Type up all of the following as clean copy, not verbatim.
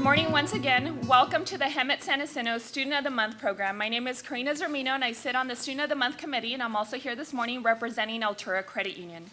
morning once again. Welcome to the Hemet San Jacinto Student of the Month program. My name is Karina Zermino and I sit on the Student of the Month committee, and I'm also here this morning representing Altura Credit Union.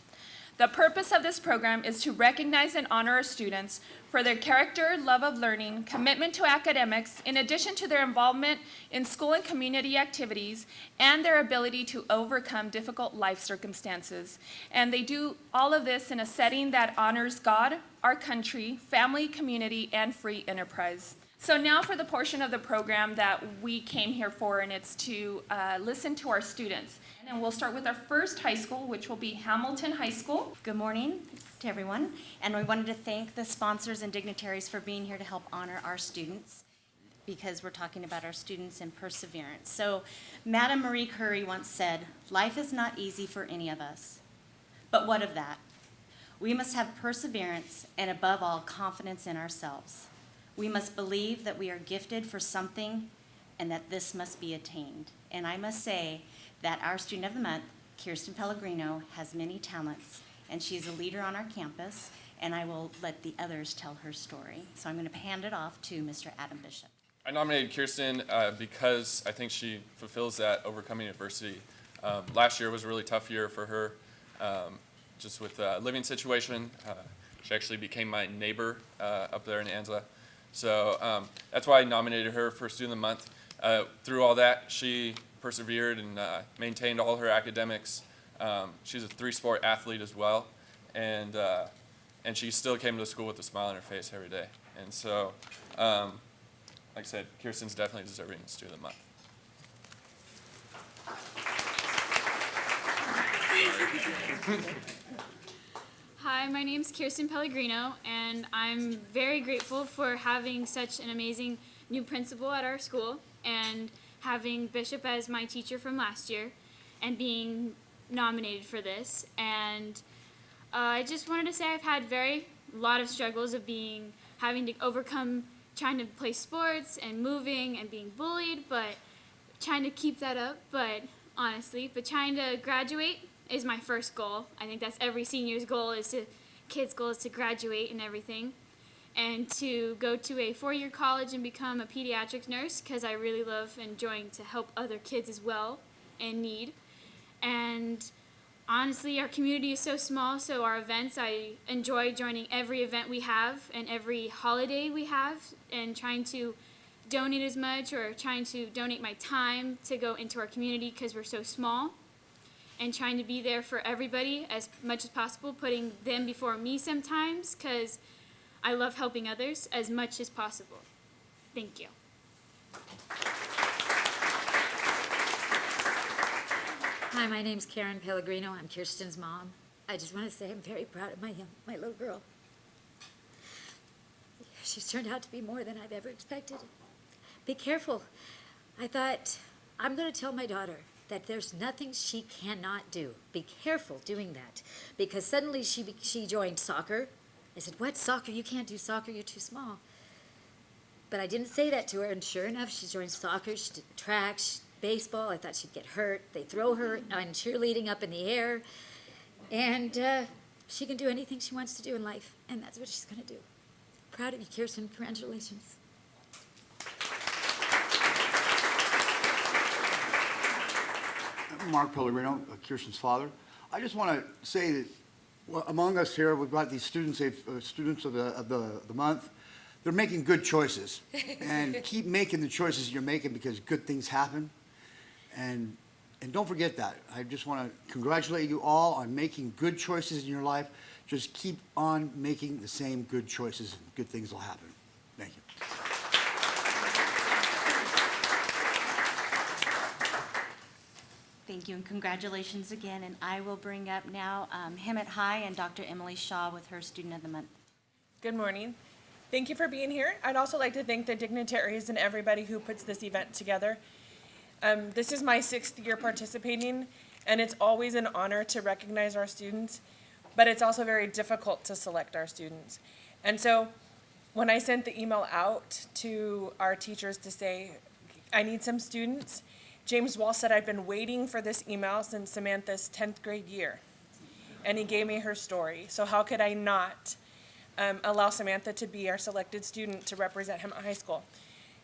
The purpose of this program is to recognize and honor our students for their character, love of learning, commitment to academics, in addition to their involvement in school and community activities, and their ability to overcome difficult life circumstances. And they do all of this in a setting that honors God, our country, family, community, and free enterprise. So now for the portion of the program that we came here for, and it's to listen to our students. And we'll start with our first high school, which will be Hamilton High School. Good morning to everyone, and we wanted to thank the sponsors and dignitaries for being here to help honor our students, because we're talking about our students and perseverance. So Madame Marie Curie once said, "Life is not easy for any of us, but what of that? We must have perseverance and above all confidence in ourselves. We must believe that we are gifted for something and that this must be attained." And I must say that our Student of the Month, Kirsten Pellegrino, has many talents, and she's a leader on our campus, and I will let the others tell her story. So I'm going to hand it off to Mr. Adam Bishop. I nominated Kirsten because I think she fulfills that overcoming adversity. Last year was a really tough year for her, just with the living situation. She actually became my neighbor up there in Anza. So that's why I nominated her for Student of the Month. Through all that, she persevered and maintained all her academics. She's a three-sport athlete as well, and she still came to school with a smile on her face every day. And so, like I said, Kirsten's definitely deserving of Student of the Month. Hi, my name's Kirsten Pellegrino, and I'm very grateful for having such an amazing new principal at our school, and having Bishop as my teacher from last year, and being nominated for this. And I just wanted to say I've had lot of struggles of having to overcome trying to play sports and moving and being bullied, but trying to keep that up, but trying to graduate is my first goal. I think that's every senior's goal, kid's goal is to graduate and everything, and to go to a 4-year college and become a pediatric nurse, because I really love enjoying to help other kids as well in need. And honestly, our community is so small, so our events, I enjoy joining every event we have and every holiday we have, and trying to donate as much, or trying to donate my time to go into our community because we're so small, and trying to be there for everybody as much as possible, putting them before me sometimes, because I love helping others as much as possible. Thank you. Hi, my name's Karen Pellegrino. I'm Kirsten's mom. I just want to say I'm very proud of my little girl. She's turned out to be more than I've ever expected. Be careful. I thought, I'm going to tell my daughter that there's nothing she cannot do. Be careful doing that. Because suddenly she joined soccer. I said, "What, soccer? You can't do soccer, you're too small." But I didn't say that to her, and sure enough, she joined soccer, she did track, baseball. I thought she'd get hurt. They throw her on cheerleading up in the air, and she can do anything she wants to do in life, and that's what she's going to do. Proud of you, Kirsten. Congratulations. Mark Pellegrino, Kirsten's father. I just want to say that among us here, we've got these students, students of the month. They're making good choices, and keep making the choices you're making, because good things happen. And don't forget that. I just want to congratulate you all on making good choices in your life. Just keep on making the same good choices, and good things will happen. Thank you. Thank you, and congratulations again. And I will bring up now Hemet High and Dr. Emily Shaw with her Student of the Month. Good morning. Thank you for being here. I'd also like to thank the dignitaries and everybody who puts this event together. This is my 6th year participating, and it's always an honor to recognize our students, but it's also very difficult to select our students. And so when I sent the email out to our teachers to say, I need some students, James Wall said, I've been waiting for this email since Samantha's 10th grade year. And he gave me her story. So how could I not allow Samantha to be our selected student to represent him at high school.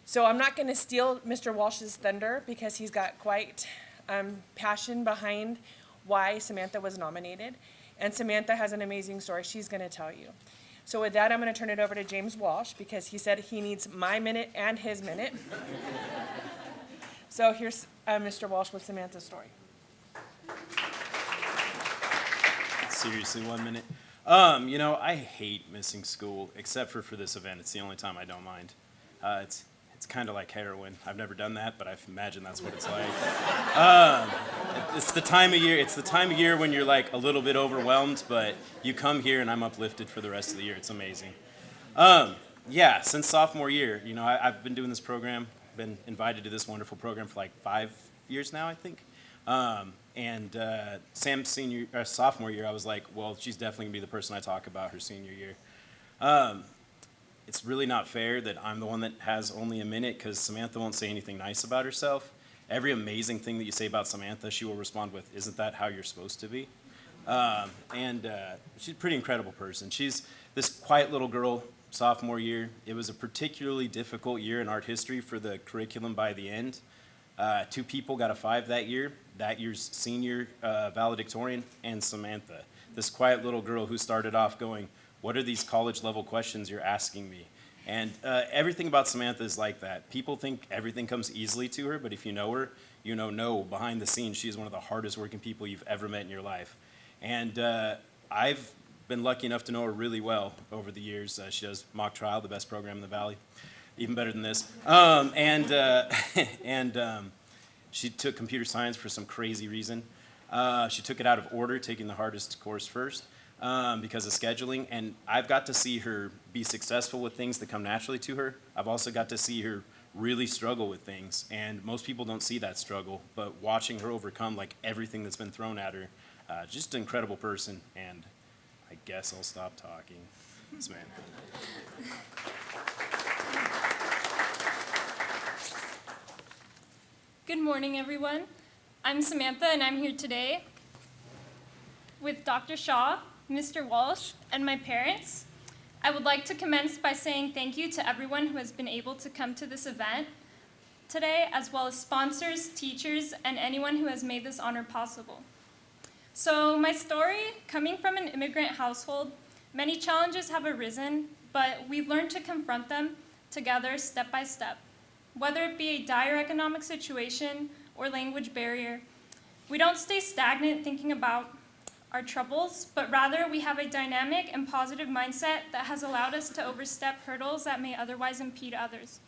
So I'm not going to steal Mr. Walsh's thunder because he's got quite passion behind why Samantha was nominated. And Samantha has an amazing story she's going to tell you. So with that, I'm going to turn it over to James Walsh because he said he needs my minute and his minute. So here's Mr. Walsh with Samantha's story. Seriously, 1 minute. I hate missing school, except for this event. It's the only time I don't mind. It's kind of like heroin. I've never done that, but I imagine that's what it's like. It's the time of year. It's the time of year when you're like a little bit overwhelmed, but you come here and I'm uplifted for the rest of the year. It's amazing. Since sophomore year, I've been doing this program. Been invited to this wonderful program for like 5 years now, I think. Sam's sophomore year, I was like, well, she's definitely gonna be the person I talk about her senior year. It's really not fair that I'm the one that has only a minute because Samantha won't say anything nice about herself. Every amazing thing that you say about Samantha, she will respond with, isn't that how you're supposed to be? She's a pretty incredible person. She's this quiet little girl, sophomore year. It was a particularly difficult year in art history for the curriculum by the end. 2 people got a 5 that year, that year's senior valedictorian and Samantha. This quiet little girl who started off going, what are these college level questions you're asking me? And everything about Samantha is like that. People think everything comes easily to her, but if you know her, no, behind the scenes, she's one of the hardest working people you've ever met in your life. And I've been lucky enough to know her really well over the years. She does mock trial, the best program in the Valley, even better than this. She took computer science for some crazy reason. She took it out of order, taking the hardest course first. Because of scheduling, and I've got to see her be successful with things that come naturally to her. I've also got to see her really struggle with things, and most people don't see that struggle, but watching her overcome like everything that's been thrown at her, just an incredible person, and I guess I'll stop talking. Samantha. Good morning, everyone. I'm Samantha, and I'm here today with Dr. Shaw, Mr. Walsh, and my parents. I would like to commence by saying thank you to everyone who has been able to come to this event today, as well as sponsors, teachers, and anyone who has made this honor possible. So my story, coming from an immigrant household, many challenges have arisen, but we've learned to confront them together step by step. Whether it be a dire economic situation or language barrier, we don't stay stagnant thinking about our troubles, but rather we have a dynamic and positive mindset that has allowed us to overstep hurdles that may otherwise impede others.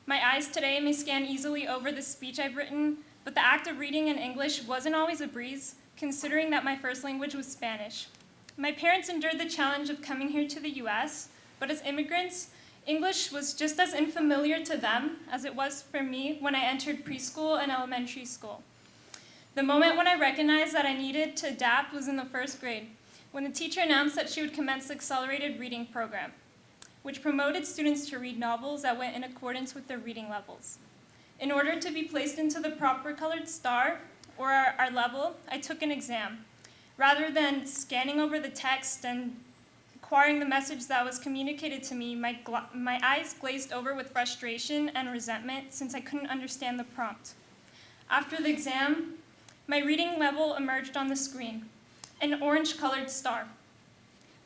My eyes today may scan easily over the speech I've written, but the act of reading in English wasn't always a breeze, considering that my first language was Spanish. My parents endured the challenge of coming here to the US, but as immigrants, English was just as unfamiliar to them as it was for me when I entered preschool and elementary school. The moment when I recognized that I needed to adapt was in the 1st grade, when the teacher announced that she would commence the accelerated reading program, which promoted students to read novels that went in accordance with their reading levels. In order to be placed into the proper colored star, or our level, I took an exam. Rather than scanning over the text and acquiring the message that was communicated to me, my eyes glazed over with frustration and resentment since I couldn't understand the prompt. After the exam, my reading level emerged on the screen, an orange-colored star.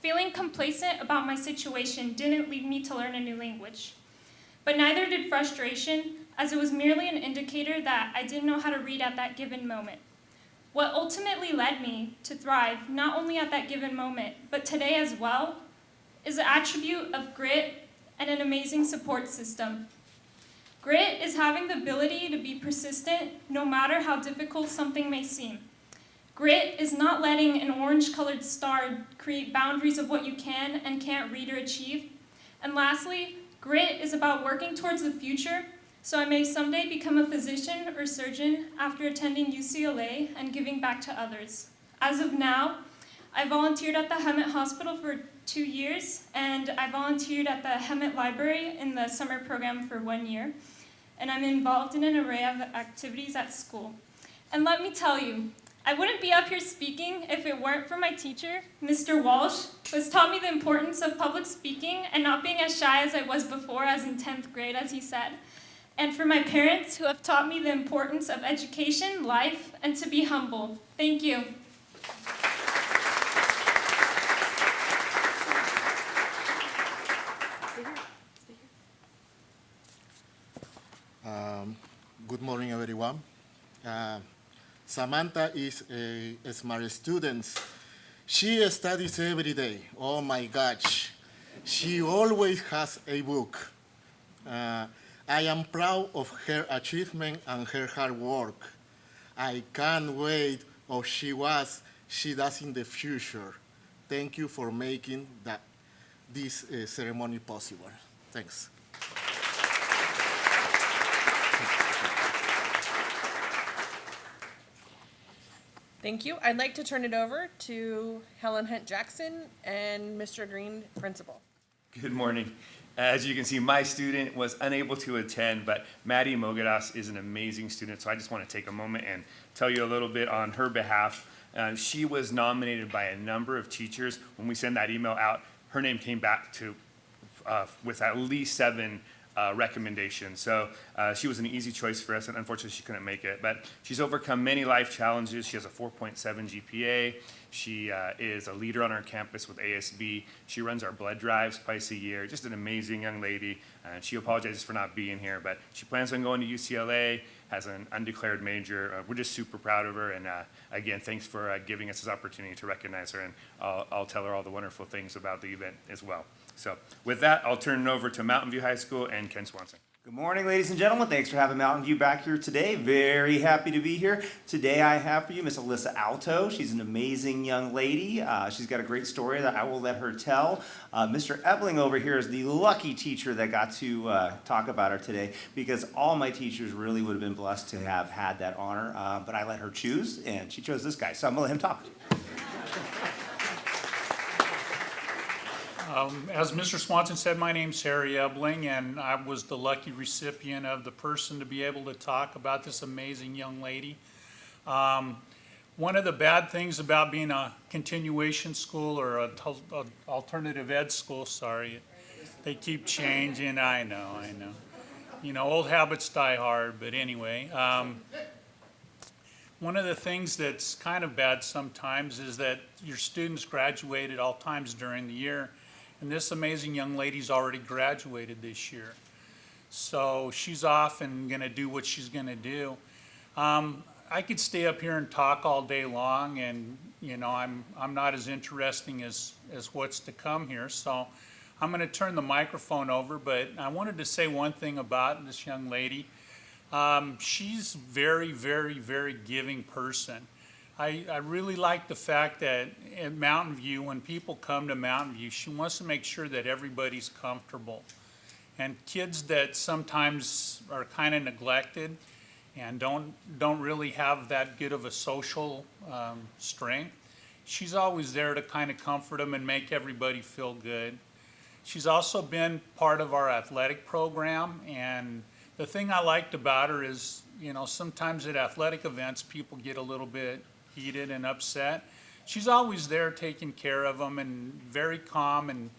Feeling complacent about my situation didn't lead me to learn a new language. But neither did frustration, as it was merely an indicator that I didn't know how to read at that given moment. What ultimately led me to thrive, not only at that given moment, but today as well, is the attribute of grit and an amazing support system. Grit is having the ability to be persistent no matter how difficult something may seem. Grit is not letting an orange-colored star create boundaries of what you can and can't read or achieve. And lastly, grit is about working towards the future so I may someday become a physician or surgeon after attending UCLA and giving back to others. As of now, I volunteered at the Hemet Hospital for 2 years, and I volunteered at the Hemet Library in the summer program for 1 year. And I'm involved in an array of activities at school. And let me tell you, I wouldn't be up here speaking if it weren't for my teacher, Mr. Walsh, who has taught me the importance of public speaking and not being as shy as I was before, as in 10th grade, as he said. And for my parents, who have taught me the importance of education, life, and to be humble. Thank you. Good morning, everyone. Samantha is a smart student. She studies every day. Oh my gosh. She always has a book. I am proud of her achievement and her hard work. I can't wait of she does in the future. Thank you for making this ceremony possible. Thanks. Thank you. I'd like to turn it over to Helen Hunt Jackson and Mr. Green, principal. Good morning. As you can see, my student was unable to attend, but Maddie Mogadas is an amazing student, so I just want to take a moment and tell you a little bit on her behalf. She was nominated by a number of teachers. When we sent that email out, her name came back to with at least 7 recommendations. So she was an easy choice for us, and unfortunately she couldn't make it. But she's overcome many life challenges. She has a 4.7 GPA. She is a leader on our campus with ASB. She runs our blood drives twice a year. Just an amazing young lady. She apologizes for not being here, but she plans on going to UCLA, has an undeclared major. We're just super proud of her, and again, thanks for giving us this opportunity to recognize her, and I'll tell her all the wonderful things about the event as well. So with that, I'll turn it over to Mountain View High School and Ken Swanson. Good morning, ladies and gentlemen. Thanks for having Mountain View back here today. Very happy to be here. Today I have for you Miss Alyssa Alto. She's an amazing young lady. She's got a great story that I will let her tell. Mr. Ebling over here is the lucky teacher that got to talk about her today, because all my teachers really would have been blessed to have had that honor, but I let her choose, and she chose this guy, so I'm going to let him talk. As Mr. Swanson said, my name's Harry Ebling, and I was the lucky recipient of the person to be able to talk about this amazing young lady. One of the bad things about being a continuation school or a alternative ed school, sorry, they keep changing. I know. You know, old habits die hard, but anyway. One of the things that's kind of bad sometimes is that your students graduate at all times during the year. And this amazing young lady's already graduated this year. So she's off and gonna do what she's gonna do. I could stay up here and talk all day long, and you know, I'm not as interesting as what's to come here. So I'm gonna turn the microphone over, but I wanted to say one thing about this young lady. She's very, very, very giving person. I really like the fact that at Mountain View, when people come to Mountain View, she wants to make sure that everybody's comfortable. And kids that sometimes are kind of neglected and don't really have that good of a social strength, she's always there to kind of comfort them and make everybody feel good. She's also been part of our athletic program, and the thing I liked about her is, you know, sometimes at athletic events people get a little bit heated and upset. She's always there taking care of them, and very calm and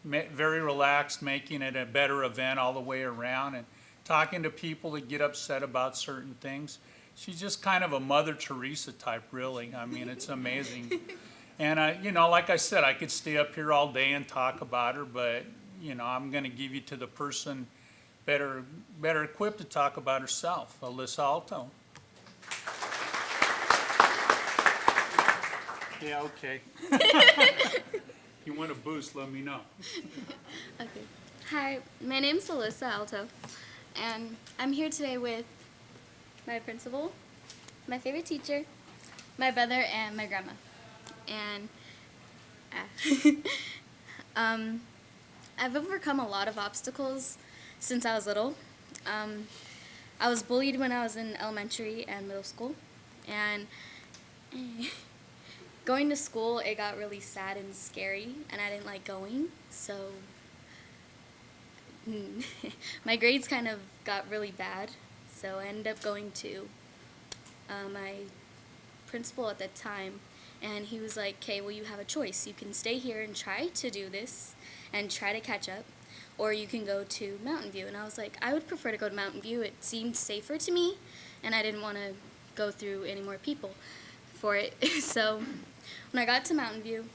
very relaxed, making it a better event all the way around, and talking to people that get upset about certain things. She's just kind of a Mother Teresa type, really. I mean, it's amazing. And, you know, like I said, I could stay up here all day and talk about her, but, you know, I'm going to give you to the person better equipped to talk about herself, Alyssa Alto. Yeah, okay. You want a boost, let me know. Okay. Hi, my name's Alyssa Alto, and I'm here today with my principal, my favorite teacher, my brother, and my grandma. And I've overcome a lot of obstacles since I was little. I was bullied when I was in elementary and middle school, and going to school, it got really sad and scary, and I didn't like going, so my grades kind of got really bad, so I ended up going to my principal at the time, and he was like, okay, well, you have a choice. You can stay here and try to do this and try to catch up, or you can go to Mountain View. And I was like, I would prefer to go to Mountain View. It seemed safer to me, and I didn't want to go through any more people for it. So when I got to Mountain View,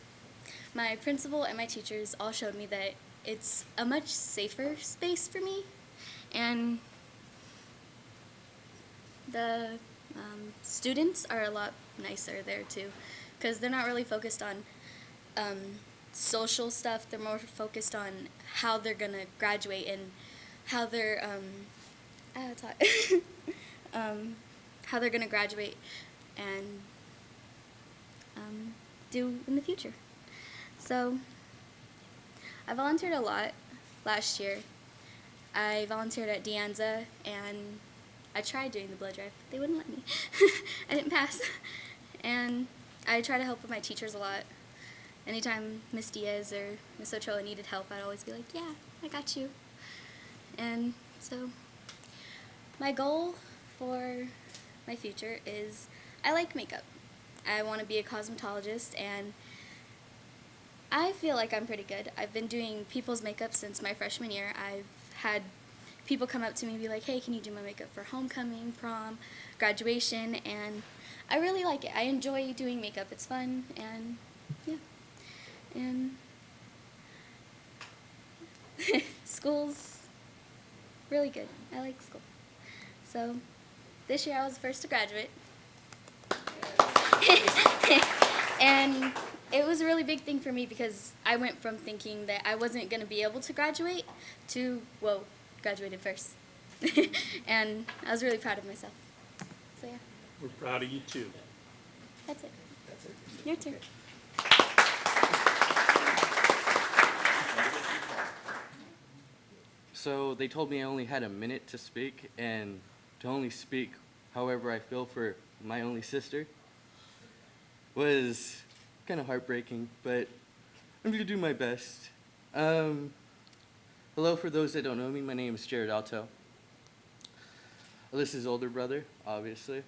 my principal and my teachers all showed me that it's a much safer space for me, and the students are a lot nicer there too, because they're not really focused on social stuff. They're more focused on how they're gonna graduate and how they're how they're gonna graduate and do in the future. So I volunteered a lot last year. I volunteered at De Anza, and I tried doing the blood drive. They wouldn't let me. I didn't pass. And I try to help with my teachers a lot. Anytime Miss Diaz or Miss Ochoa needed help, I'd always be like, yeah, I got you. And so my goal for my future is I like makeup. I want to be a cosmetologist, and I feel like I'm pretty good. I've been doing people's makeup since my freshman year. I've had people come up to me and be like, hey, can you do my makeup for homecoming, prom, graduation, and I really like it. I enjoy doing makeup. It's fun, and yeah. And school's really good. I like school. So this year I was the first to graduate. And it was a really big thing for me because I went from thinking that I wasn't going to be able to graduate to, well, graduated first. And I was really proud of myself. So yeah. We're proud of you too. That's it. Your turn. So they told me I only had a minute to speak, and to only speak however I feel for my only sister was kind of heartbreaking, but I'm going to do my best. Hello, for those that don't know me, my name is Jared Alto. Alyssa's older brother, obviously.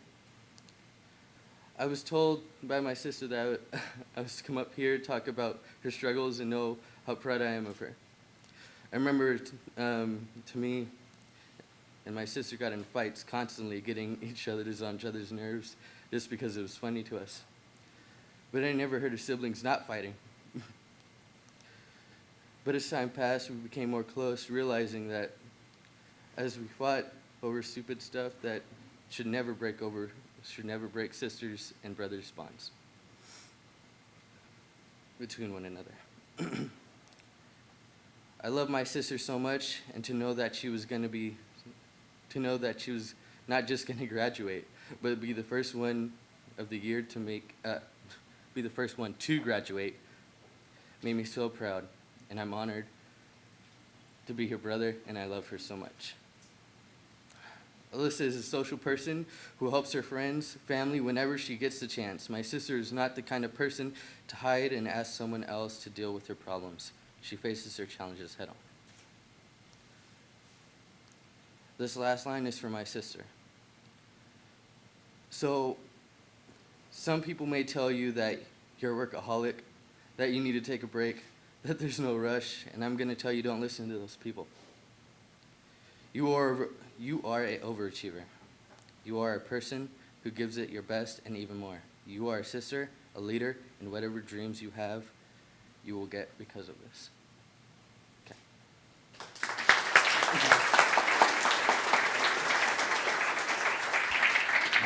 I was told by my sister that I was to come up here, talk about her struggles, and know how proud I am of her. I remember to me and my sister got in fights constantly, getting on each other's nerves just because it was funny to us. But I never heard of siblings not fighting. But as time passed, we became more close, realizing that as we fought over stupid stuff that should never break sisters and brothers' bonds between one another. I love my sister so much, and to know that she was not just gonna graduate, but be the first one of the year to be the first one to graduate, made me so proud, and I'm honored to be her brother, and I love her so much. Alyssa is a social person who helps her friends, family whenever she gets the chance. My sister is not the kind of person to hide and ask someone else to deal with her problems. She faces her challenges head on. This last line is for my sister. So, some people may tell you that you're a workaholic, that you need to take a break, that there's no rush, and I'm going to tell you, don't listen to those people. You are an overachiever. You are a person who gives it your best and even more. You are a sister, a leader, and whatever dreams you have, you will get because of this. Okay.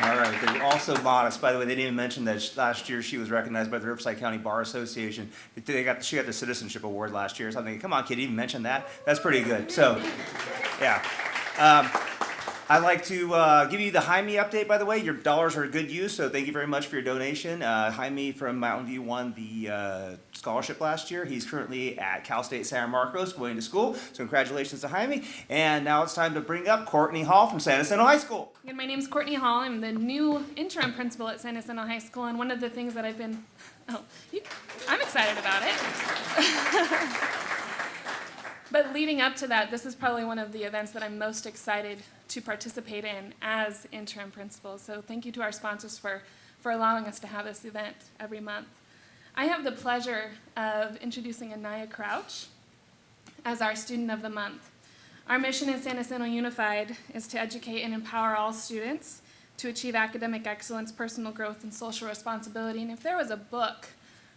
All right, they're also modest. By the way, they didn't even mention that last year she was recognized by the Riverside County Bar Association. She got the Citizenship Award last year or something. Come on, kid, you didn't mention that? That's pretty good. So, yeah. I'd like to give you the Jaime update, by the way. Your dollars are a good use, so thank you very much for your donation. Jaime from Mountain View won the scholarship last year. He's currently at Cal State San Marcos going to school, so congratulations to Jaime. And now it's time to bring up Courtney Hall from San Jacinto High School. Again, my name is Courtney Hall. I'm the new interim principal at San Jacinto High School, and one of the things that I'm excited about it. But leading up to that, this is probably one of the events that I'm most excited to participate in as interim principal. So thank you to our sponsors for for allowing us to have this event every month. I have the pleasure of introducing Anaya Crouch as our Student of the Month. Our mission in San Jacinto Unified is to educate and empower all students to achieve academic excellence, personal growth, and social responsibility. And if there was a book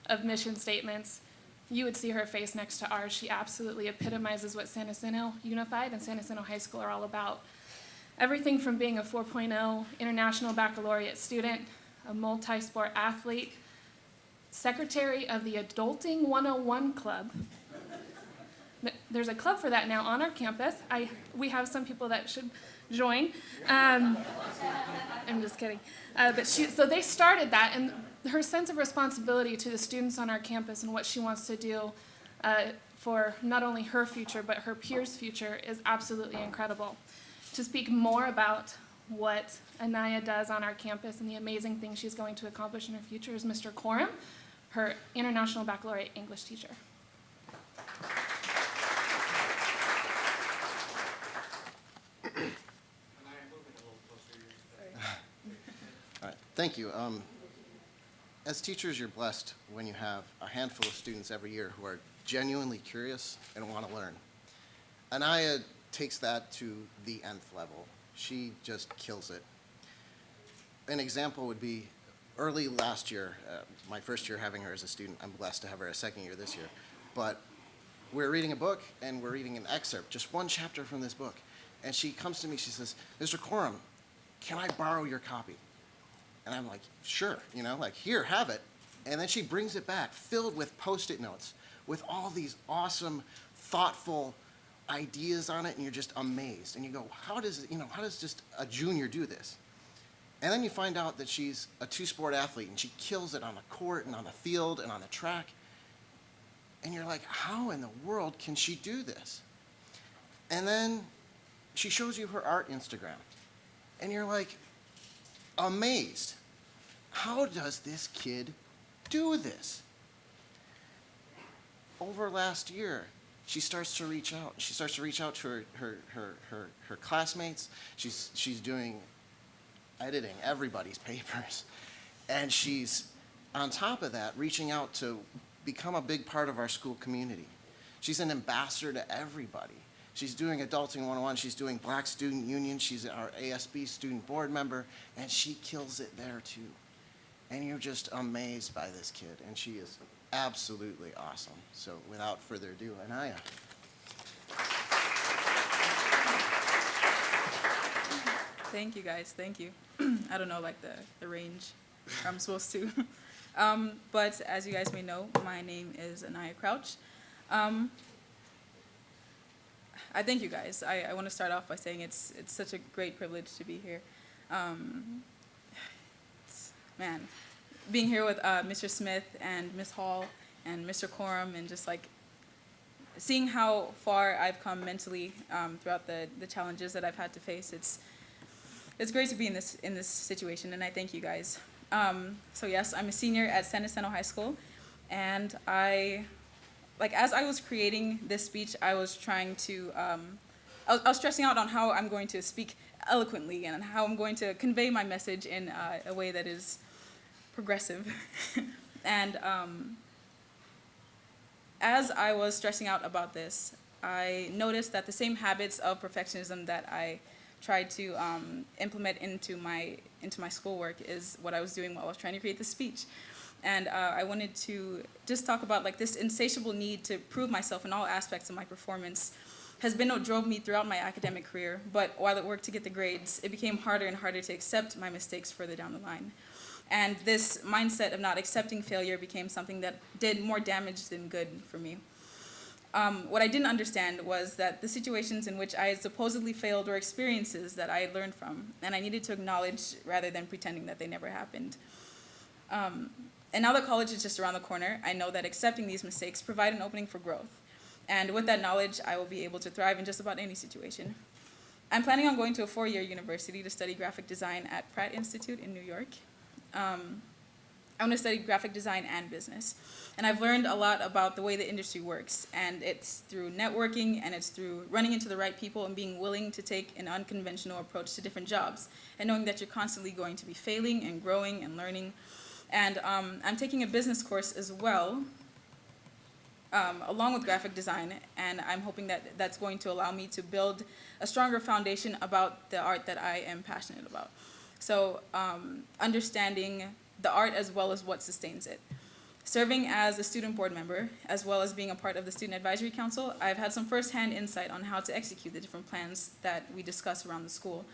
of mission statements, you would see her face next to ours. She absolutely epitomizes what San Jacinto Unified and San Jacinto High School are all about. Everything from being a 4.0 international baccalaureate student, a multi-sport athlete, secretary of the Adulting 101 Club. There's a club for that now on our campus. We have some people that should join. I'm just kidding. So they started that, and her sense of responsibility to the students on our campus and what she wants to do for not only her future, but her peers' future is absolutely incredible. To speak more about what Anaya does on our campus and the amazing things she's going to accomplish in her future is Mr. Coram, her International Baccalaureate English teacher. All right, thank you. As teachers, you're blessed when you have a handful of students every year who are genuinely curious and want to learn. Anaya takes that to the nth level. She just kills it. An example would be early last year, my first year having her as a student. I'm blessed to have her a second year this year. But we're reading a book, and we're reading an excerpt, just one chapter from this book. And she comes to me, she says, "Mr. Coram, can I borrow your copy?" And I'm like, sure, like, here, have it. And then she brings it back, filled with Post-it notes, with all these awesome, thoughtful ideas on it, and you're just amazed. And you go, how does just a junior do this? And then you find out that she's a two-sport athlete, and she kills it on the court and on the field and on the track. And you're like, how in the world can she do this? And then she shows you her art Instagram, and you're like, amazed. How does this kid do this? Over last year, she starts to reach out. She starts to reach out to her classmates. She's doing editing everybody's papers. And she's, on top of that, reaching out to become a big part of our school community. She's an ambassador to everybody. She's doing Adulting 101, she's doing Black Student Union, she's our ASB student board member, and she kills it there too. And you're just amazed by this kid, and she is absolutely awesome. So without further ado, Anaya. Thank you guys, thank you. I don't know like the range I'm supposed to. But as you guys may know, my name is Anaya Crouch. I thank you guys. I want to start off by saying it's such a great privilege to be here. Man, being here with Mr. Smith and Ms. Hall and Mr. Coram, and just like seeing how far I've come mentally throughout the challenges that I've had to face. It's great to be in this situation, and I thank you guys. So yes, I'm a senior at San Jacinto High School, and as I was creating this speech, I was trying to, I was stressing out on how I'm going to speak eloquently and how I'm going to convey my message in a way that is progressive. And as I was stressing out about this, I noticed that the same habits of perfectionism that I tried to implement into my schoolwork is what I was doing while I was trying to create the speech. And I wanted to just talk about like this insatiable need to prove myself in all aspects of my performance has been what drove me throughout my academic career. But while it worked to get the grades, it became harder and harder to accept my mistakes further down the line. And this mindset of not accepting failure became something that did more damage than good for me. What I didn't understand was that the situations in which I had supposedly failed were experiences that I had learned from, and I needed to acknowledge rather than pretending that they never happened. And now that college is just around the corner, I know that accepting these mistakes provide an opening for growth. And with that knowledge, I will be able to thrive in just about any situation. I'm planning on going to a 4-year university to study graphic design at Pratt Institute in New York. I want to study graphic design and business. And I've learned a lot about the way the industry works, and it's through networking, and it's through running into the right people and being willing to take an unconventional approach to different jobs, and knowing that you're constantly going to be failing and growing and learning. And I'm taking a business course as well, along with graphic design, and I'm hoping that that's going to allow me to build a stronger foundation about the art that I am passionate about. So understanding the art as well as what sustains it. Serving as a student board member, as well as being a part of the Student Advisory Council, I've had some firsthand insight on how to execute the different plans that we discuss around the school.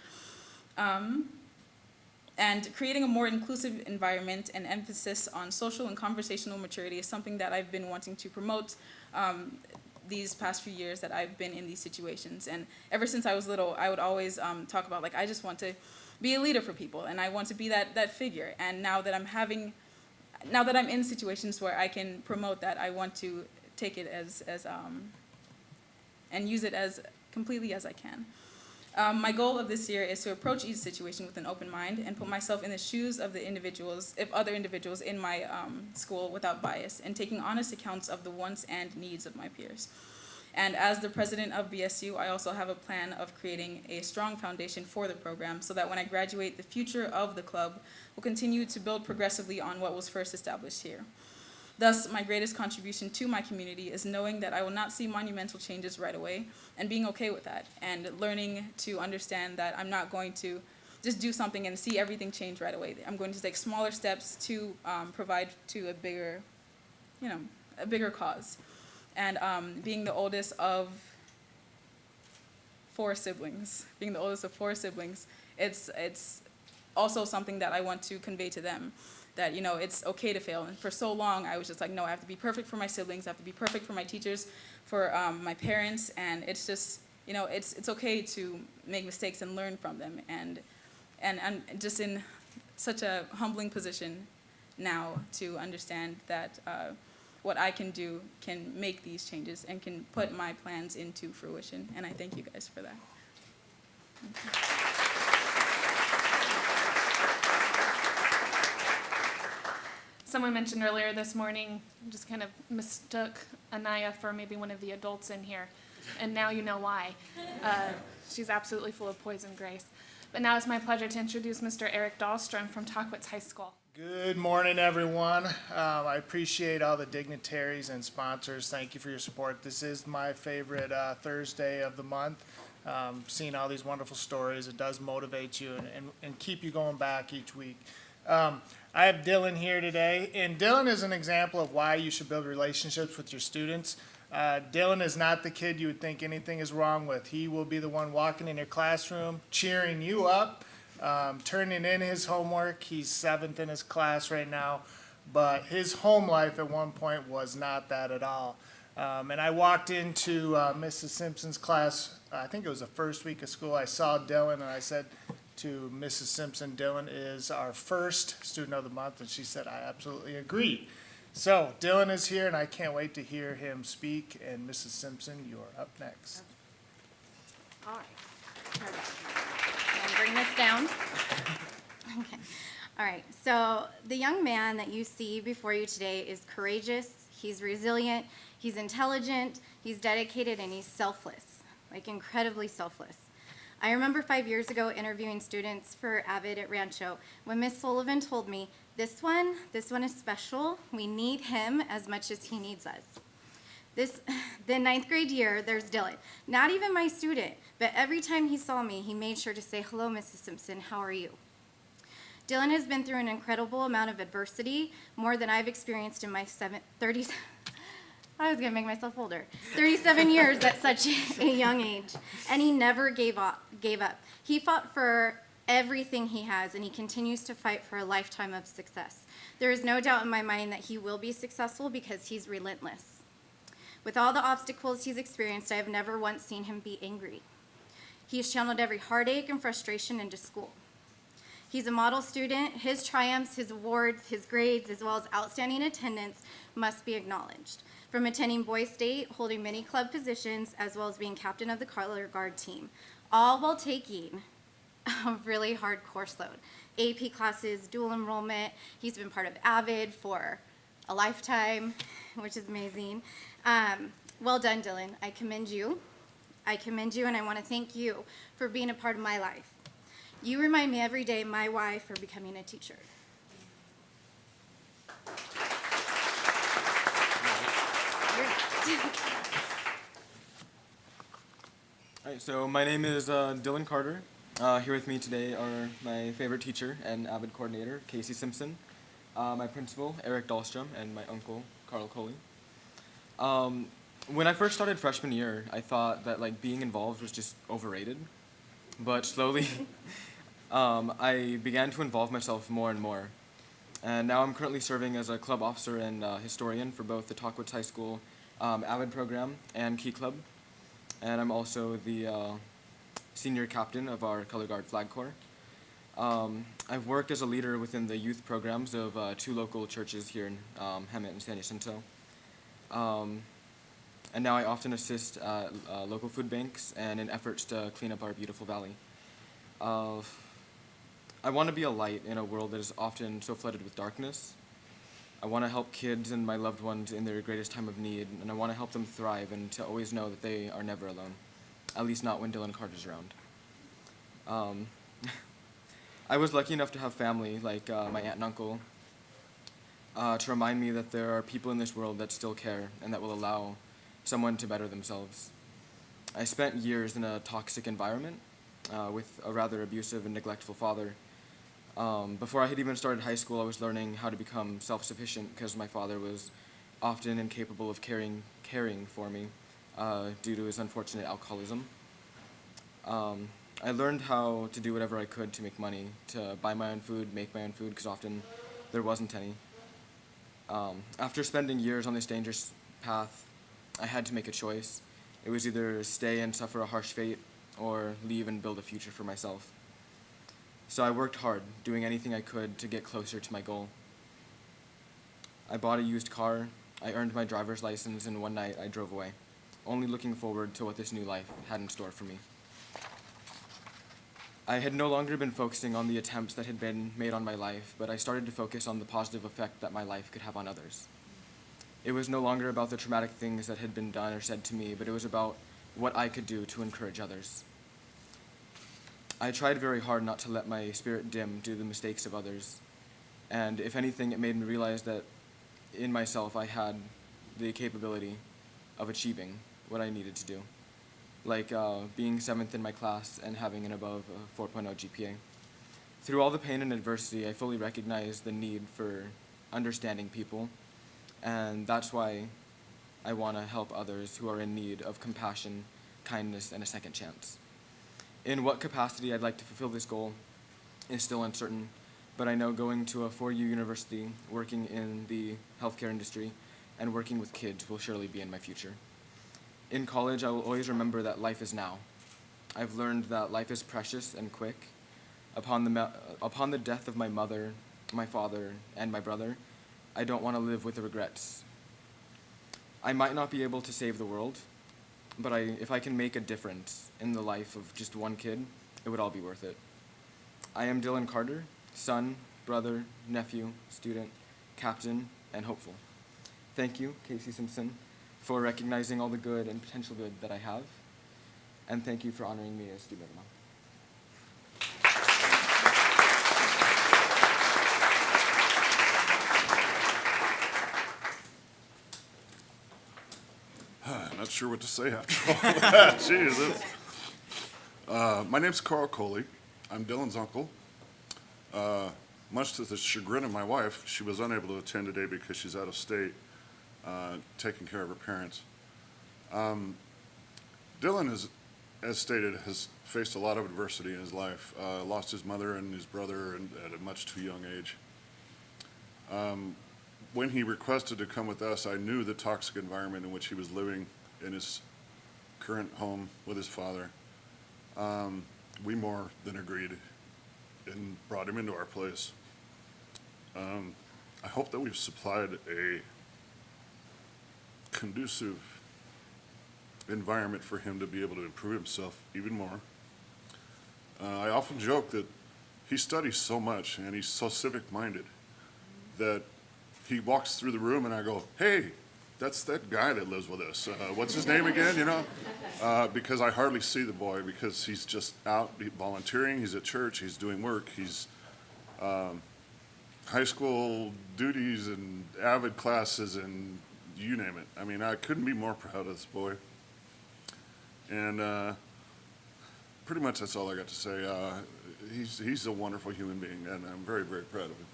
And creating a more inclusive environment and emphasis on social and conversational maturity is something that I've been wanting to promote these past few years that I've been in these situations. And ever since I was little, I would always talk about, like, I just want to be a leader for people, and I want to be that figure. And now that I'm in situations where I can promote that, I want to take it as and use it as completely as I can. My goal of this year is to approach each situation with an open mind and put myself in the shoes of other individuals in my school without bias, and taking honest accounts of the wants and needs of my peers. And as the president of BSU, I also have a plan of creating a strong foundation for the program so that when I graduate, the future of the club will continue to build progressively on what was first established here. Thus, my greatest contribution to my community is knowing that I will not see monumental changes right away, and being okay with that, and learning to understand that I'm not going to just do something and see everything change right away. I'm going to take smaller steps to provide to a bigger cause. And being the oldest of four siblings, it's also something that I want to convey to them, that, you know, it's okay to fail. And for so long, I was just like, no, I have to be perfect for my siblings, I have to be perfect for my teachers, for my parents, and it's just, you know, it's okay to make mistakes and learn from them. And I'm just in such a humbling position now to understand that what I can do can make these changes and can put my plans into fruition. And I thank you guys for that. Someone mentioned earlier this morning, just kind of mistook Anaya for maybe one of the adults in here. And now you know why. She's absolutely full of poison grace. But now it's my pleasure to introduce Mr. Eric Dahlstrom from Tockwitz High School. Good morning, everyone. I appreciate all the dignitaries and sponsors. Thank you for your support. This is my favorite Thursday of the month. Seeing all these wonderful stories, it does motivate you and keep you going back each week. I have Dylan here today, and Dylan is an example of why you should build relationships with your students. Dylan is not the kid you would think anything is wrong with. He will be the one walking in your classroom, cheering you up, turning in his homework. He's 7th in his class right now, but his home life at one point was not that at all. And I walked into Mrs. Simpson's class, I think it was the first week of school. I saw Dylan and I said to Mrs. Simpson, Dylan is our first student of the month, and she said, I absolutely agree. So Dylan is here, and I can't wait to hear him speak. And Mrs. Simpson, you're up next. All right. Perfect. And bring this down. Okay. All right. So the young man that you see before you today is courageous. He's resilient. He's intelligent. He's dedicated, and he's selfless, like incredibly selfless. I remember 5 years ago interviewing students for Avid at Rancho when Miss Sullivan told me, this one is special. We need him as much as he needs us. The 9th grade year, there's Dylan. Not even my student, but every time he saw me, he made sure to say, hello, Mrs. Simpson, how are you? Dylan has been through an incredible amount of adversity, more than I've experienced in my 37 years at such a young age, and he never gave up. He fought for everything he has, and he continues to fight for a lifetime of success. There is no doubt in my mind that he will be successful because he's relentless. With all the obstacles he's experienced, I have never once seen him be angry. He's channeled every heartache and frustration into school. He's a model student. His triumphs, his awards, his grades, as well as outstanding attendance must be acknowledged. From attending Boys State, holding many club positions, as well as being captain of the color guard team, all while taking a really hard course load, AP classes, dual enrollment. He's been part of AVID for a lifetime, which is amazing. Well done, Dylan. I commend you. I commend you, and I want to thank you for being a part of my life. You remind me every day my why for becoming a teacher. You're next. All right, so my name is Dylan Carter. Here with me today are my favorite teacher and AVID coordinator, Casey Simpson, my principal, Eric Dahlstrom, and my uncle, Carl Coley. When I first started freshman year, I thought that being involved was just overrated, but slowly I began to involve myself more and more. And now I'm currently serving as a club officer and historian for both the Talkwoods High School AVID program and Key Club. And I'm also the senior captain of our Color Guard Flag Corps. I've worked as a leader within the youth programs of 2 local churches here in Hemet and San Jacinto. And now I often assist at local food banks and in efforts to clean up our beautiful valley. I want to be a light in a world that is often so flooded with darkness. I want to help kids and my loved ones in their greatest time of need, and I want to help them thrive and to always know that they are never alone, at least not when Dylan Carter's around. I was lucky enough to have family like my aunt and uncle to remind me that there are people in this world that still care and that will allow someone to better themselves. I spent years in a toxic environment with a rather abusive and neglectful father. Before I had even started high school, I was learning how to become self-sufficient because my father was often incapable of caring for me due to his unfortunate alcoholism. I learned how to do whatever I could to make money, to buy my own food, make my own food, because often there wasn't any. After spending years on this dangerous path, I had to make a choice. It was either stay and suffer a harsh fate or leave and build a future for myself. So I worked hard, doing anything I could to get closer to my goal. I bought a used car, I earned my driver's license, and one night I drove away, only looking forward to what this new life had in store for me. I had no longer been focusing on the attempts that had been made on my life, but I started to focus on the positive effect that my life could have on others. It was no longer about the traumatic things that had been done or said to me, but it was about what I could do to encourage others. I tried very hard not to let my spirit dim due to the mistakes of others, and if anything, it made me realize that in myself I had the capability of achieving what I needed to do, like being 7th in my class and having an above 4.0 GPA. Through all the pain and adversity, I fully recognized the need for understanding people, and that's why I want to help others who are in need of compassion, kindness, and a second chance. In what capacity I'd like to fulfill this goal is still uncertain, but I know going to a 4U university, working in the healthcare industry, and working with kids will surely be in my future. In college, I will always remember that life is now. I've learned that life is precious and quick. Upon the death of my mother, my father, and my brother, I don't want to live with the regrets. I might not be able to save the world, but if I can make a difference in the life of just one kid, it would all be worth it. I am Dylan Carter, son, brother, nephew, student, captain, and hopeful. Thank you, Casey Simpson, for recognizing all the good and potential good that I have, and thank you for honoring me as Student of the Month. Not sure what to say after all that. Jesus. My name's Carl Coley. I'm Dylan's uncle. Much to the chagrin of my wife, she was unable to attend today because she's out of state taking care of her parents. Dylan, as stated, has faced a lot of adversity in his life. Lost his mother and his brother at a much too young age. When he requested to come with us, I knew the toxic environment in which he was living in his current home with his father. We more than agreed and brought him into our place. I hope that we've supplied a conducive environment for him to be able to improve himself even more. I often joke that he studies so much and he's so civic-minded that he walks through the room and I go, hey, that's that guy that lives with us. What's his name again, you know? Because I hardly see the boy because he's just out volunteering, he's at church, he's doing work, he's high school duties and avid classes and you name it. I mean, I couldn't be more proud of this boy. And pretty much that's all I got to say. He's a wonderful human being, and I'm very, very proud of him.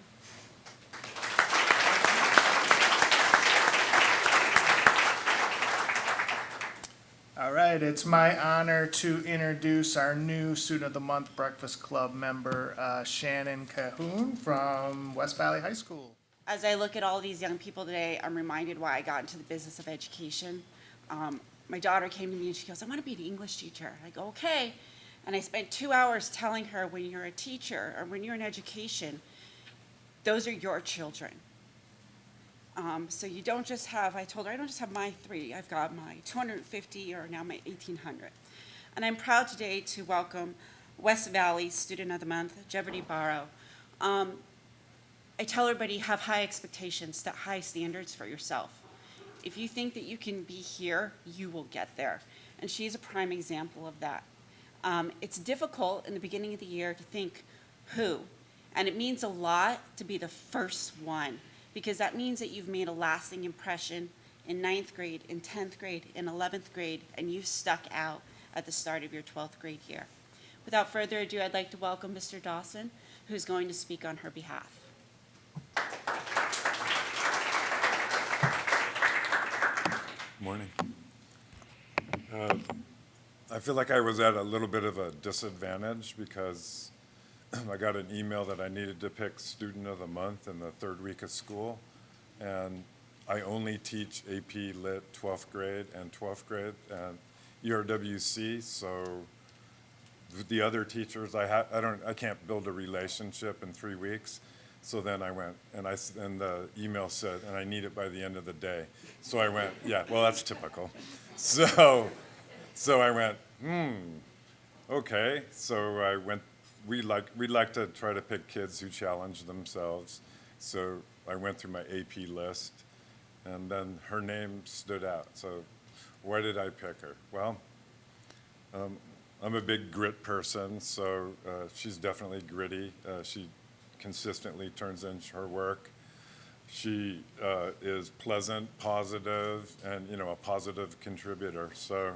All right, it's my honor to introduce our new Student of the Month Breakfast Club member, Shannon Cahoon from West Valley High School. As I look at all these young people today, I'm reminded why I got into the business of education. My daughter came to me and she goes, I want to be an English teacher. I go, okay. And I spent 2 hours telling her, when you're a teacher or when you're in education, those are your children. So you don't just have, I told her, I don't just have my 3. I've got my 250 or now my 1,800. And I'm proud today to welcome West Valley Student of the Month, Jeopardy Barrow. I tell everybody, have high expectations, set high standards for yourself. If you think that you can be here, you will get there. And she's a prime example of that. It's difficult in the beginning of the year to think who, and it means a lot to be the first one, because that means that you've made a lasting impression in 9th grade, in 10th grade, in 11th grade, and you've stuck out at the start of your 12th grade year. Without further ado, I'd like to welcome Mr. Dawson, who's going to speak on her behalf. Morning. I feel like I was at a little bit of a disadvantage because I got an email that I needed to pick Student of the Month in the 3rd week of school, and I only teach AP Lit 12th grade and 12th grade and ERWC, so the other teachers, I can't build a relationship in 3 weeks. So then I went, and the email said, and I need it by the end of the day. So I went, yeah, well, that's typical. So I went, okay. So I went, we'd like to try to pick kids who challenge themselves. So I went through my AP list, and then her name stood out. So why did I pick her? Well, I'm a big grit person, so she's definitely gritty. She consistently turns in her work. She is pleasant, positive, and a positive contributor. So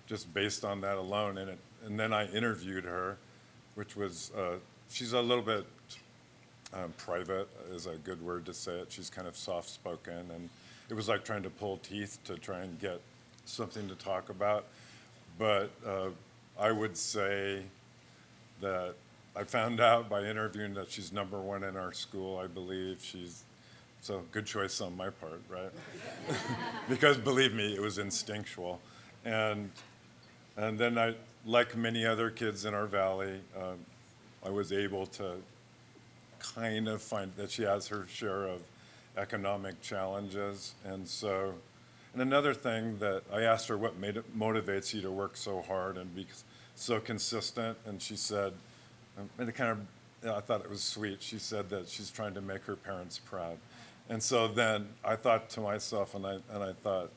just based on that alone, and then I interviewed her, which was, she's a little bit private is a good word to say it. She's kind of soft-spoken, and it was like trying to pull teeth to try and get something to talk about. But I would say that I found out by interviewing that she's #1 in our school, I believe. So good choice on my part, right? Because believe me, it was instinctual. And then I, like many other kids in our valley, I was able to kind of find that she has her share of economic challenges. And another thing that I asked her, what motivates you to work so hard and be so consistent? And she said, and it kind of, I thought it was sweet. She said that she's trying to make her parents proud. And so then I thought to myself, and I thought,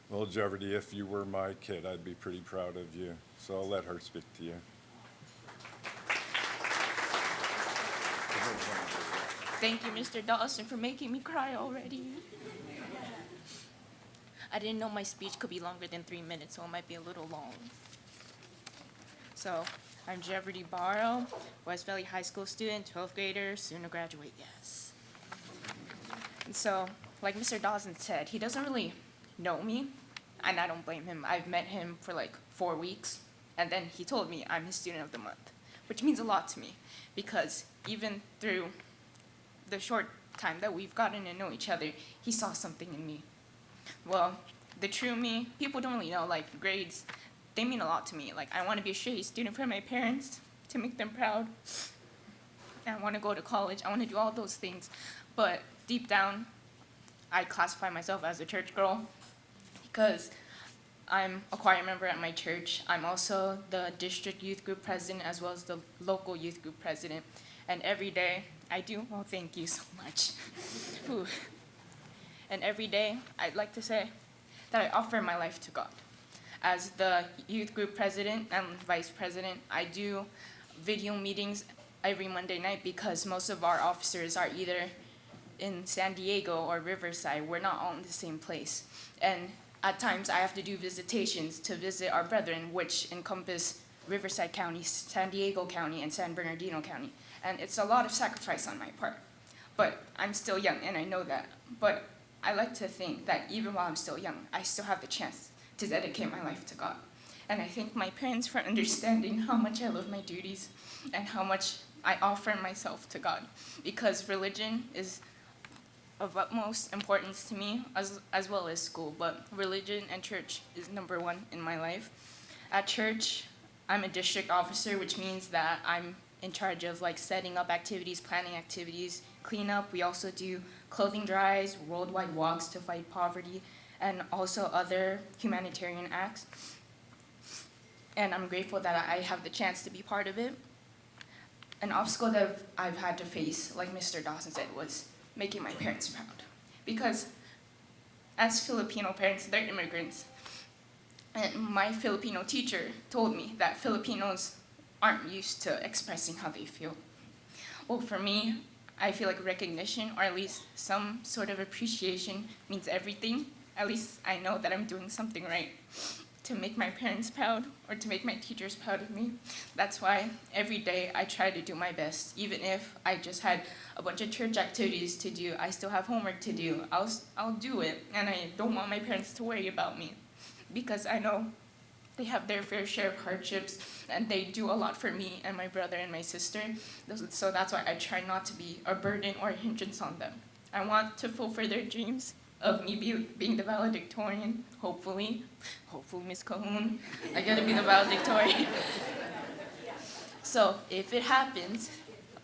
well, Jeopardy, if you were my kid, I'd be pretty proud of you. So I'll let her speak to you. Thank you, Mr. Dawson, for making me cry already. I didn't know my speech could be longer than 3 minutes, so it might be a little long. So, I'm Jeopardy Barrow, West Valley High School student, 12th grader, soon to graduate, yes. And so, like Mr. Dawson said, he doesn't really know me, and I don't blame him. I've met him for like 4 weeks, and then he told me I'm his Student of the Month, which means a lot to me, because even through the short time that we've gotten to know each other, he saw something in me. Well, the true me, people don't really know, like grades, they mean a lot to me. Like, I want to be a shitty student for my parents, to make them proud. And I want to go to college. I want to do all those things. But deep down, I classify myself as a church girl because I'm a choir member at my church. I'm also the district youth group president as well as the local youth group president. And every day I do, oh, thank you so much. Whew. And every day I'd like to say that I offer my life to God. As the youth group president and vice president, I do video meetings every Monday night because most of our officers are either in San Diego or Riverside. We're not all in the same place. And at times I have to do visitations to visit our brethren, which encompass Riverside County, San Diego County, and San Bernardino County. And it's a lot of sacrifice on my part. But I'm still young, and I know that. But I like to think that even while I'm still young, I still have the chance to dedicate my life to God. And I thank my parents for understanding how much I love my duties and how much I offer myself to God. Because religion is of utmost importance to me, as well as school, but religion and church is number one in my life. At church, I'm a district officer, which means that I'm in charge of like setting up activities, planning activities, cleanup. We also do clothing drives, worldwide walks to fight poverty, and also other humanitarian acts. And I'm grateful that I have the chance to be part of it. An obstacle that I've had to face, like Mr. Dawson said, was making my parents proud. Because as Filipino parents, they're immigrants. And my Filipino teacher told me that Filipinos aren't used to expressing how they feel. Well, for me, I feel like recognition, or at least some sort of appreciation, means everything. At least I know that I'm doing something right to make my parents proud or to make my teachers proud of me. That's why every day I try to do my best. Even if I just had a bunch of church activities to do, I still have homework to do, I'll do it. And I don't want my parents to worry about me because I know they have their fair share of hardships and they do a lot for me and my brother and my sister. So that's why I try not to be a burden or a hindrance on them. I want to fulfill their dreams of me being the valedictorian, hopefully Miss Cahoon, I gotta be the valedictorian. So if it happens,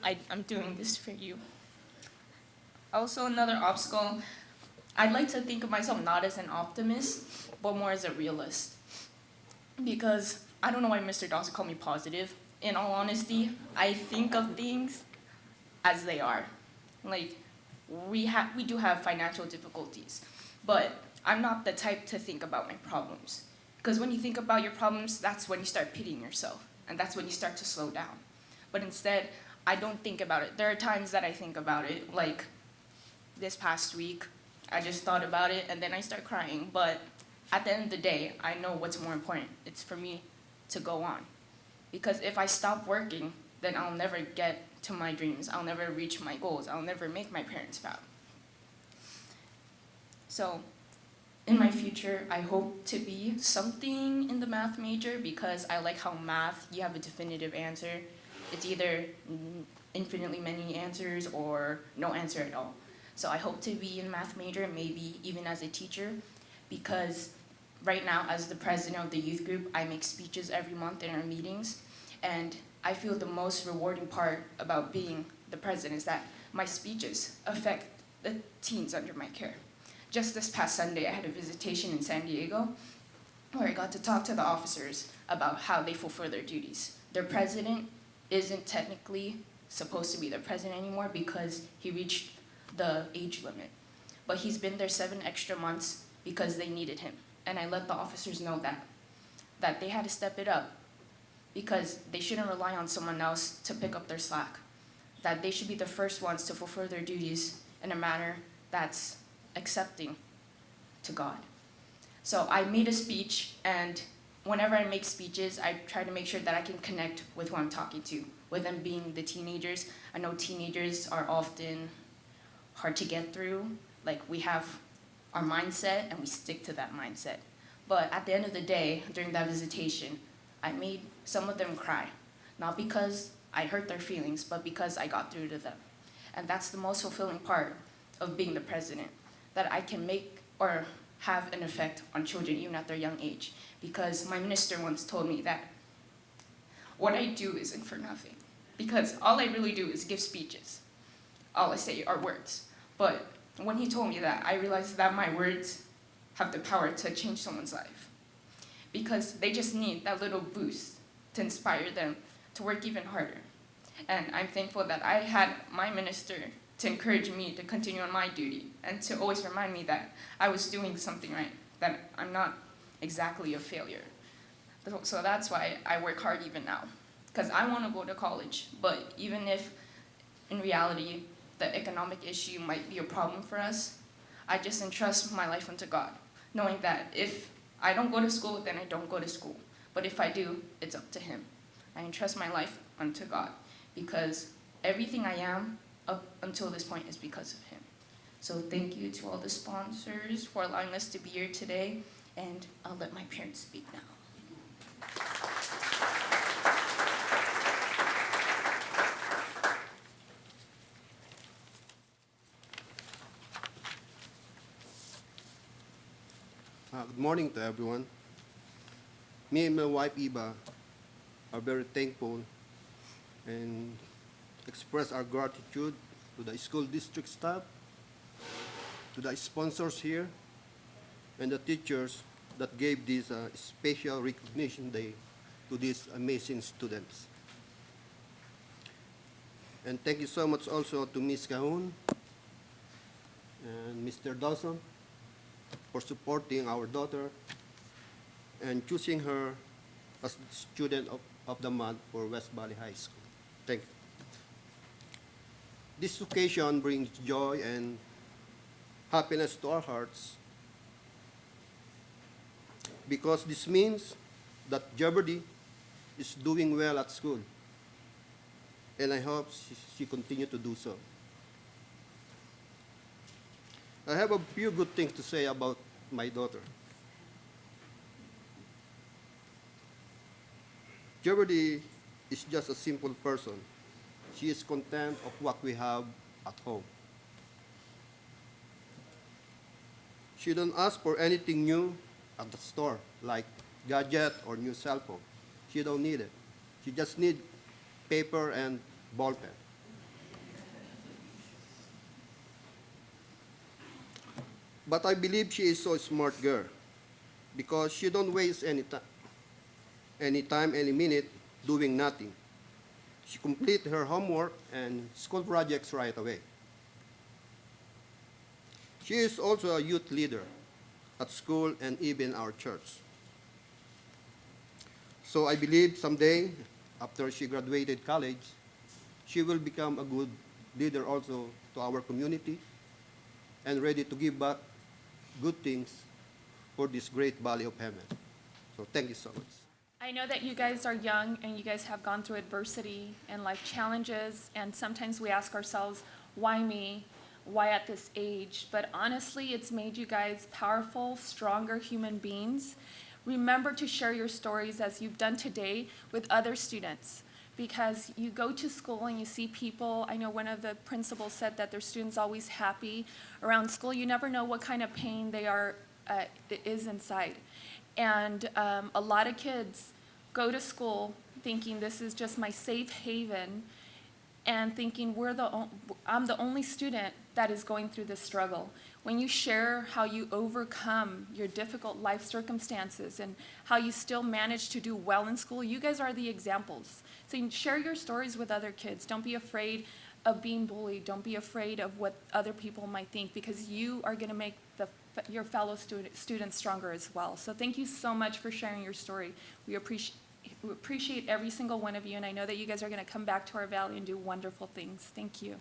I'm doing this for you. Also another obstacle, I'd like to think of myself not as an optimist, but more as a realist. Because I don't know why Mr. Dawson called me positive. In all honesty, I think of things as they are. Like, we do have financial difficulties, but I'm not the type to think about my problems. Because when you think about your problems, that's when you start pitying yourself, and that's when you start to slow down. But instead, I don't think about it. There are times that I think about it, like this past week, I just thought about it, and then I start crying. But at the end of the day, I know what's more important. It's for me to go on. Because if I stop working, then I'll never get to my dreams. I'll never reach my goals. I'll never make my parents proud. So, in my future, I hope to be something in the math major because I like how math, you have a definitive answer. It's either infinitely many answers or no answer at all. So I hope to be in math major, maybe even as a teacher, because right now, as the president of the youth group, I make speeches every month in our meetings, and I feel the most rewarding part about being the president is that my speeches affect the teens under my care. Just this past Sunday, I had a visitation in San Diego where I got to talk to the officers about how they fulfill their duties. Their president isn't technically supposed to be the president anymore because he reached the age limit. But he's been there 7 extra months because they needed him. And I let the officers know that they had to step it up because they shouldn't rely on someone else to pick up their slack. That they should be the first ones to fulfill their duties in a manner that's accepting to God. So I made a speech, and whenever I make speeches, I try to make sure that I can connect with who I'm talking to, with them being the teenagers. I know teenagers are often hard to get through. Like, we have our mindset, and we stick to that mindset. But at the end of the day, during that visitation, I made some of them cry. Not because I hurt their feelings, but because I got through to them. And that's the most fulfilling part of being the president, that I can make or have an effect on children even at their young age. Because my minister once told me that what I do isn't for nothing. Because all I really do is give speeches. All I say are words. But when he told me that, I realized that my words have the power to change someone's life. because they just need that little boost to inspire them to work even harder. And I'm thankful that I had my minister to encourage me to continue on my duty and to always remind me that I was doing something right, that I'm not exactly a failure. So that's why I work hard even now, because I want to go to college, but even if in reality the economic issue might be a problem for us, I just entrust my life unto God, knowing that if I don't go to school, then I don't go to school. But if I do, it's up to Him. I entrust my life unto God, because everything I am up until this point is because of Him. So thank you to all the sponsors for allowing us to be here today, and I'll let my parents speak now. Good morning to everyone. Me and my wife Eva are very thankful and express our gratitude to the school district staff, to the sponsors here, and the teachers that gave this special recognition day to these amazing students. And thank you so much also to Ms. Cahun and Mr. Dawson for supporting our daughter and choosing her as the student of the month for West Valley High School. Thank you. This occasion brings joy and happiness to our hearts because this means that Jeopardy is doing well at school, and I hope she continues to do so. I have a few good things to say about my daughter. Jeopardy is just a simple person. She is content of what we have at home. She don't ask for anything new at the store, like gadget or new cell phone. She don't need it. She just need paper and ball pen. But I believe she is so smart girl because she don't waste any time, any minute doing nothing. She complete her homework and school projects right away. She is also a youth leader at school and even our church. So I believe someday, after she graduated college, she will become a good leader also to our community and ready to give back good things for this great valley of Hemet. So thank you so much. I know that you guys are young and you guys have gone through adversity and life challenges, and sometimes we ask ourselves, why me? Why at this age? But honestly, it's made you guys powerful, stronger human beings. Remember to share your stories as you've done today with other students, because you go to school and you see people. I know one of the principals said that their students always happy around school. You never know what kind of pain they are is inside. And a lot of kids go to school thinking this is just my safe haven and thinking I'm the only student that is going through this struggle. When you share how you overcome your difficult life circumstances and how you still manage to do well in school, you guys are the examples. So you share your stories with other kids. Don't be afraid of being bullied. Don't be afraid of what other people might think, because you are going to make your fellow students stronger as well. So thank you so much for sharing your story. We appreciate every single one of you, and I know that you guys are going to come back to our valley and do wonderful things. Thank you.